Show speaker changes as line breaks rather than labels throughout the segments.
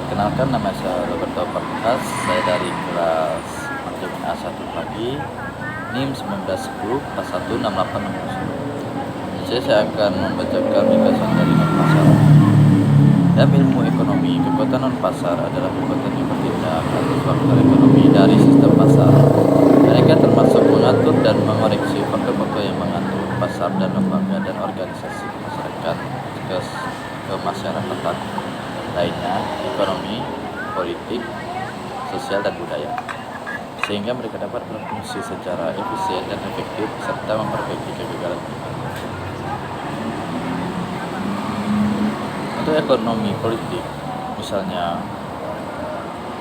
Perkenalkan, nama saya Roberto Perkas. Saya dari kelas manajemen A1 pagi, NIM 1910 kelas 1 6860. Saya akan membacakan ringkasan dari non pasar. Dalam ilmu ekonomi, kekuatan non pasar adalah kekuatan yang bertindak atas faktor ekonomi dari sistem pasar. Mereka termasuk mengatur dan mengoreksi faktor-faktor yang mengatur pasar dan lembaga dan organisasi masyarakat ke masyarakatan lainnya, ekonomi, politik, sosial, dan budaya, sehingga mereka dapat berfungsi secara efisien dan efektif serta memperbaiki kegagalan kita. Untuk ekonomi politik, misalnya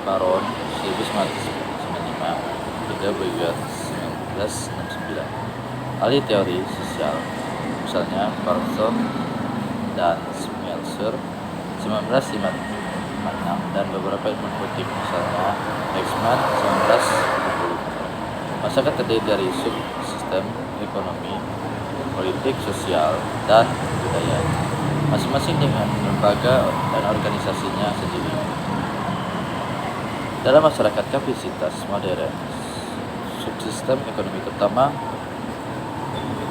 Baron 1995 hingga Brigade 1969. Ahli teori sosial, misalnya Carlson dan Schmelzer 1956, dan beberapa ilmu politik, misalnya Eichmann 1960. Masyarakat terdiri dari subsistem ekonomi, politik, sosial, dan budaya, masing-masing dengan lembaga dan organisasinya sendiri. Dalam masyarakat kapasitas modern, subsistem ekonomi terutama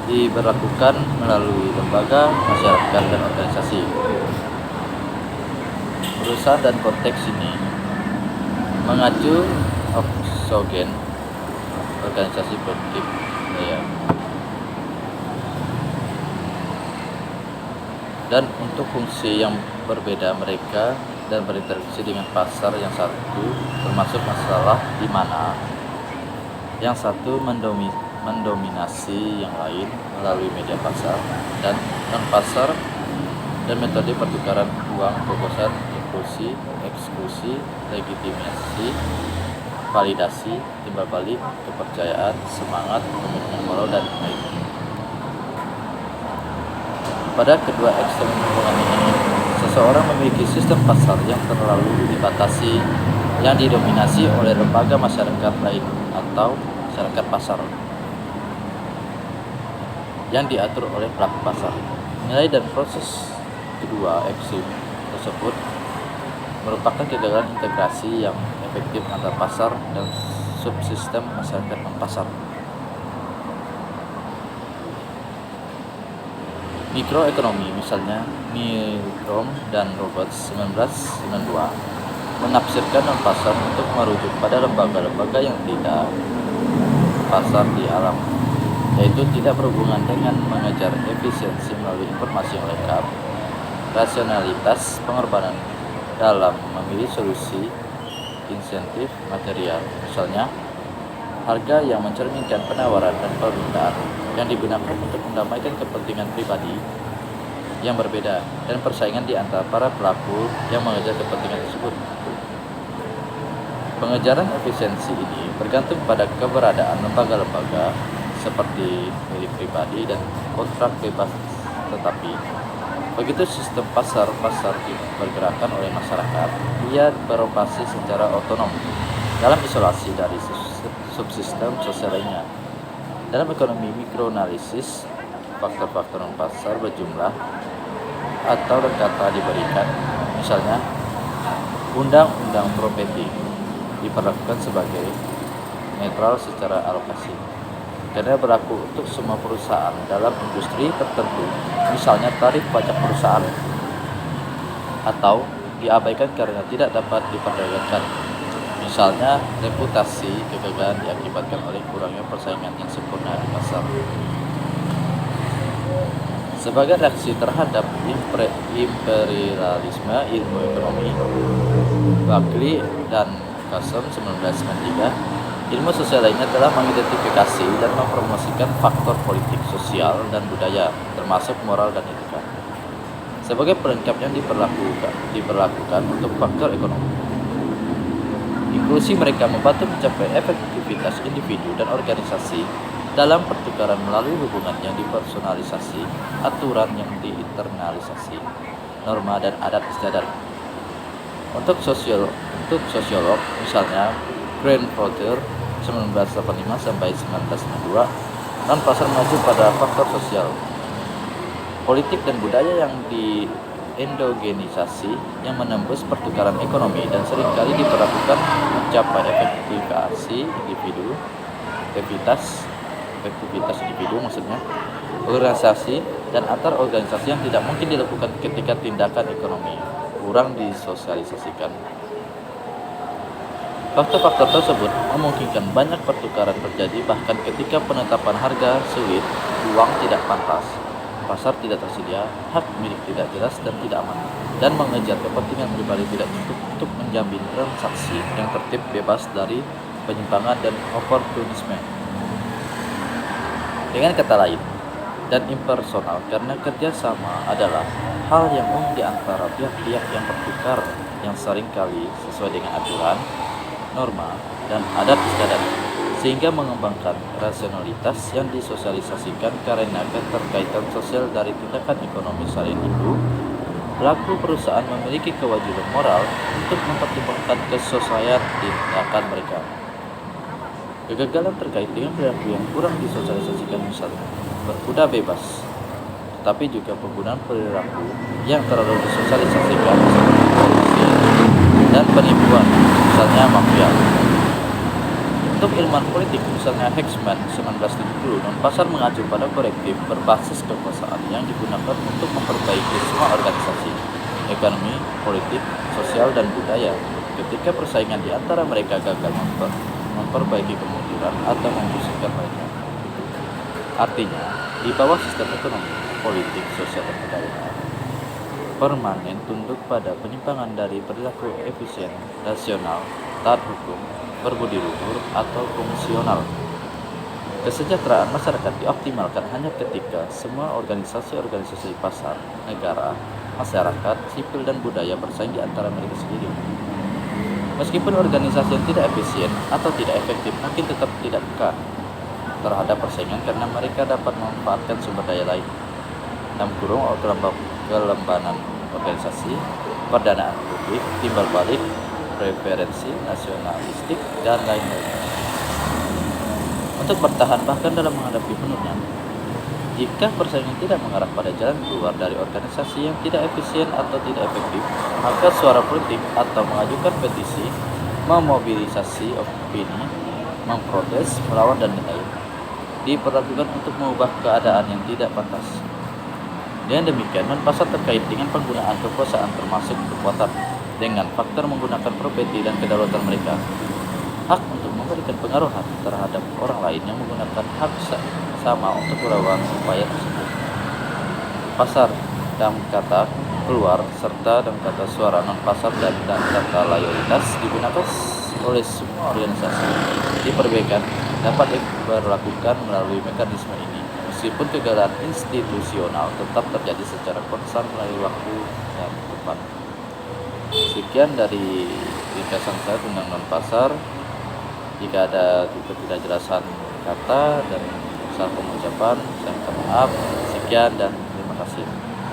diberlakukan melalui lembaga, masyarakat, dan organisasi. Perusahaan dan konteks ini mengacu oksogen organisasi politik budaya. Dan untuk fungsi yang berbeda mereka dan berinteraksi dengan pasar yang satu, termasuk masalah di mana yang satu mendominasi yang lain melalui media pasar dan non pasar dan metode pertukaran uang, gagasan, impulsi, eksklusi, legitimasi, validasi, timbal balik, kepercayaan, semangat, komitmen moral, dan lain-lain. Pada kedua ekstrem hubungan ini, seseorang memiliki sistem pasar yang terlalu dibatasi, yang didominasi oleh lembaga masyarakat lain atau masyarakat pasar yang diatur oleh pelaku pasar. Nilai dan proses kedua ekstrem tersebut merupakan kegagalan integrasi yang efektif antar pasar dan subsistem masyarakat non-pasar. Mikroekonomi, misalnya Milgrom dan Roberts 1992, menafsirkan non-pasar untuk merujuk pada lembaga-lembaga yang tidak pasar di alam, yaitu tidak berhubungan dengan mengejar efisiensi melalui informasi yang lengkap, rasionalitas, pengorbanan dalam memilih solusi, insentif material, misalnya harga yang mencerminkan penawaran dan permintaan yang digunakan untuk mendamaikan kepentingan pribadi yang berbeda dan persaingan di antara para pelaku yang mengejar kepentingan tersebut. Pengejaran efisiensi ini bergantung pada keberadaan lembaga-lembaga seperti milik pribadi dan kontrak bebas, tetapi begitu sistem pasar dipergerakan oleh masyarakat, ia beroperasi secara otonom dalam isolasi dari subsistem sosial lainnya. Dalam ekonomi mikroanalisis, faktor-faktor non-pasar berjumlah atau kata diberikan, misalnya undang-undang properti diperlakukan sebagai netral secara alokasi karena berlaku untuk semua perusahaan dalam industri tertentu, misalnya tarif pajak perusahaan, atau diabaikan karena tidak dapat diperdagangkan, misalnya reputasi kegagalan diakibatkan oleh kurangnya persaingan yang sempurna di pasar. Sebagai reaksi terhadap imperialisme ilmu ekonomi, Buckley dan Carlson 1993, ilmu sosial lainnya telah mengidentifikasi dan mempromosikan faktor politik, sosial, dan budaya, termasuk moral dan etika, sebagai pelengkap yang diperlakukan untuk faktor ekonomi. Inklusi mereka membantu mencapai efektivitas individu dan organisasi dalam pertukaran melalui hubungan yang dipersonalisasi, aturan yang diinternalisasi, norma dan adat istiadat. Untuk sosiolog, misalnya Grant Fowler 1985 sampai 1992, non-pasar maju pada faktor sosial, politik, dan budaya yang endogenisasi yang menembus pertukaran ekonomi dan seringkali diperlakukan mencapai efektivitas individu maksudnya, organisasi dan antar organisasi yang tidak mungkin dilakukan ketika tindakan ekonomi kurang disosialisasikan. Faktor-faktor tersebut memungkinkan banyak pertukaran terjadi bahkan ketika penetapan harga sulit, uang tidak pantas, pasar tidak tersedia, hak milik tidak jelas dan tidak aman, dan mengejar kepentingan pribadi tidak cukup untuk menjamin transaksi yang tertib bebas dari penyimpangan dan oportunisme. Dengan kata lain, dan impersonal karena kerjasama adalah hal yang umum di antara pihak-pihak yang bertukar yang seringkali sesuai dengan aturan, norma, dan adat istiadat, sehingga mengembangkan rasionalitas yang disosialisasikan karena keterkaitan sosial dari tindakan ekonomi sehari itu. Pelaku perusahaan memiliki kewajiban moral untuk mempertimbangkan kesesuaian tindakan mereka. Kegagalan terkait dengan perilaku yang kurang disosialisasikan misalnya berkuda bebas, tetapi juga penggunaan perilaku yang terlalu disosialisasikan seperti korupsi dan penipuan, misalnya mafia. Untuk ilmuwan politik, misalnya Hecksman 1970, non-pasar mengacu pada korektif berbasis kekuasaan yang digunakan untuk memperbaiki semua organisasi, ekonomi, politik, sosial, dan budaya ketika persaingan di antara mereka gagal memperbaiki kemunduran atau membusukan lainnya. Artinya, di bawah sistem ekonomi, politik, sosial, dan budaya permanen tunduk pada penyimpangan dari perilaku efisien, rasional, taat hukum, berbudi luhur, atau fungsional. Kesejahteraan masyarakat dioptimalkan hanya ketika semua organisasi-organisasi pasar, negara, masyarakat, sipil, dan budaya bersaing di antara mereka sendiri. Meskipun organisasi yang tidak efisien atau tidak efektif mungkin tetap tidak peka terhadap persaingan karena mereka dapat memanfaatkan sumber daya lain, kelembanan organisasi, perdanaan publik, timbal balik, preferensi nasionalistik, dan lain-lain. Untuk bertahan bahkan dalam menghadapi penurunan, jika persaingan tidak mengarah pada jalan keluar dari organisasi yang tidak efisien atau tidak efektif, maka suara politik atau mengajukan petisi, memobilisasi opini, memprotes, melawan, dan lain-lain diperlakukan untuk mengubah keadaan yang tidak pantas. Dengan demikian, non-pasar terkait dengan penggunaan kekuasaan termasuk kekuatan dengan faktor menggunakan properti dan kedaulatan mereka, hak untuk memberikan pengaruh terhadap orang lain yang menggunakan hak sama untuk melawan upaya tersebut. Pasar dalam kata keluar serta dalam kata suara non-pasar dan kata loyalitas digunakan oleh semua organisasi di perbaikan dapat diberlakukan melalui mekanisme ini, meskipun kegagalan institusional tetap terjadi secara konstan melalui waktu dan tempat. Sekian dari ringkasan saya tentang non-pasar. Jika ada ketidakjelasan kata dan salah pengucapan, saya minta maaf. Sekian dan